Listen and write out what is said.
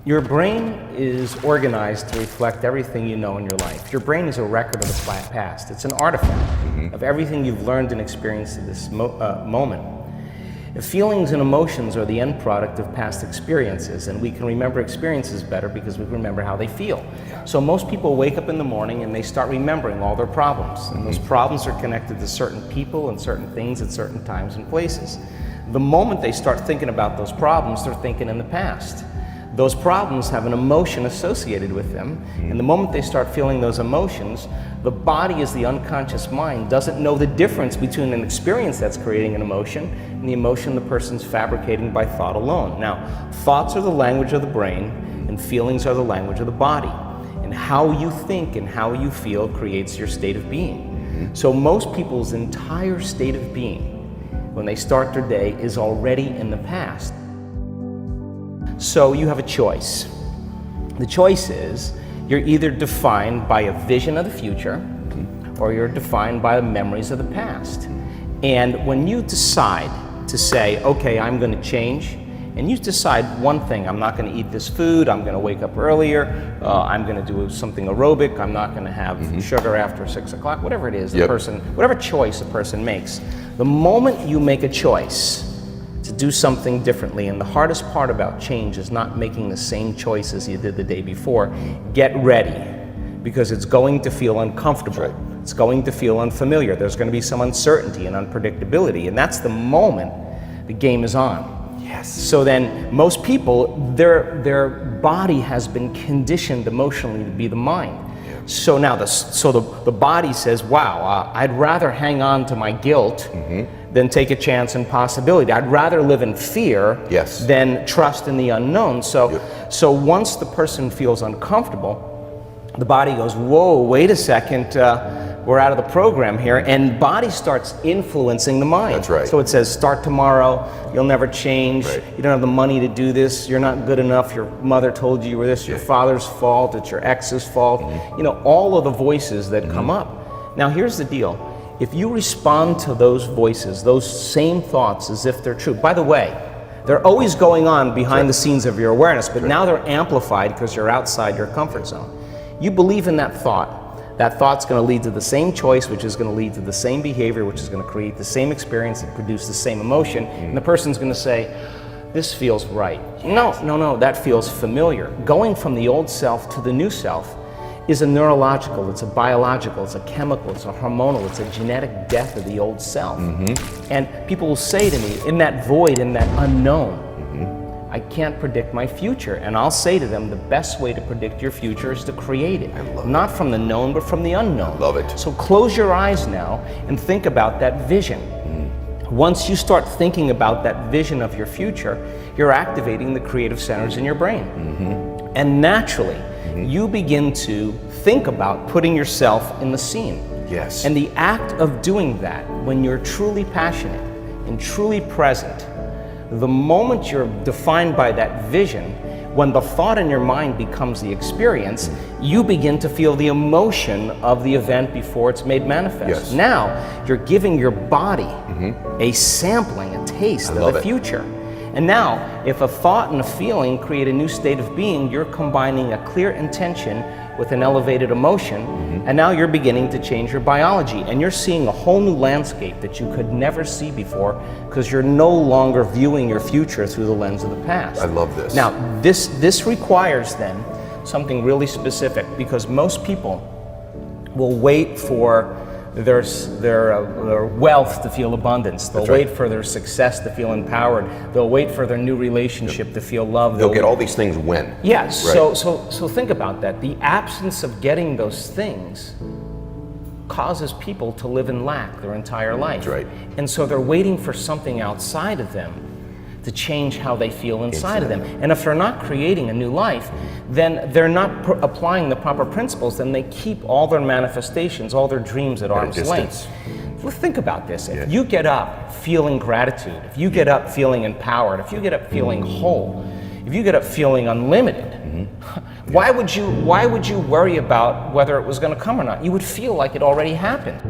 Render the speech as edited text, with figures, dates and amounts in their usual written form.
Your brain is organized to reflect everything you know in your life. Your brain is a record of the past. It's an artifact of everything you've learned and experienced at this moment. Feelings and emotions are the end product of past experiences, and we can remember experiences better because we remember how they feel. So most people wake up in the morning and they start remembering all their problems, and those problems are connected to certain people and certain things at certain times and places. The moment they start thinking about those problems, they're thinking in the past. Those problems have an emotion associated with them, and the moment they start feeling those emotions, the body, as the unconscious mind, doesn't know the difference between an experience that's creating an emotion and the emotion the person's fabricating by thought alone. Now, thoughts are the language of the brain, and feelings are the language of the body. And how you think and how you feel creates your state of being. So most people's entire state of being, when they start their day, is already in the past. So you have a choice. The choice is you're either defined by a vision of the future or you're defined by the memories of the past. And when you decide to say, okay, I'm going to change, and you decide one thing: I'm not going to eat this food, I'm going to wake up earlier, I'm going to do something aerobic, I'm not going to have sugar after 6 o'clock, whatever it is, the person, whatever choice a person makes. The moment you make a choice to do something differently, and the hardest part about change is not making the same choice as you did the day before, get ready, because it's going to feel uncomfortable. It's going to feel unfamiliar. There's going to be some uncertainty and unpredictability, and that's the moment the game is on. Yes. So then most people, their body has been conditioned emotionally to be the mind. So now the body says, wow, I'd rather hang on to my guilt than take a chance and possibility. I'd rather live in fear than trust in the unknown. So once the person feels uncomfortable, the body goes, whoa, wait a second, we're out of the program here, and body starts influencing the mind. That's right. So it says, start tomorrow, you'll never change, you don't have the money to do this, you're not good enough, your mother told you were this, your father's fault, it's your ex's fault, you know, all of the voices that come up. Now here's the deal, if you respond to those voices, those same thoughts as if they're true, by the way, they're always going on behind the scenes of your awareness, but now they're amplified because you're outside your comfort zone. You believe in that thought's going to lead to the same choice, which is going to lead to the same behavior, which is going to create the same experience and produce the same emotion, and the person's going to say, this feels right. No, that feels familiar. Going from the old self to the new self is a neurological, it's a biological, it's a chemical, it's a hormonal, it's a genetic death of the old self. And people will say to me, in that void, in that unknown, I can't predict my future. And I'll say to them, the best way to predict your future is to create it. Not from the known, but from the unknown. I love it. So close your eyes now and think about that vision. Once you start thinking about that vision of your future, you're activating the creative centers in your brain. And naturally, you begin to think about putting yourself in the scene. Yes. And the act of doing that, when you're truly passionate and truly present, the moment you're defined by that vision, when the thought in your mind becomes the experience, you begin to feel the emotion of the event before it's made manifest. Now, you're giving your body a sampling, a taste of the future. And now, if a thought and a feeling create a new state of being, you're combining a clear intention with an elevated emotion, and now you're beginning to change your biology, and you're seeing a whole new landscape that you could never see before, because you're no longer viewing your future through the lens of the past. I love this. Now, this requires then something really specific, because most people will wait for their wealth to feel abundance. They'll wait for their success to feel empowered. They'll wait for their new relationship to feel loved. They'll get all these things when. Yes. So think about that. The absence of getting those things causes people to live in lack their entire life. That's right. And so they're waiting for something outside of them to change how they feel inside of them. And if they're not creating a new life, then they're not applying the proper principles, then they keep all their manifestations, all their dreams at arm's length. Well, think about this. If you get up feeling gratitude, if you get up feeling empowered, if you get up feeling whole, if you get up feeling unlimited, why would you worry about whether it was going to come or not? You would feel like it already happened.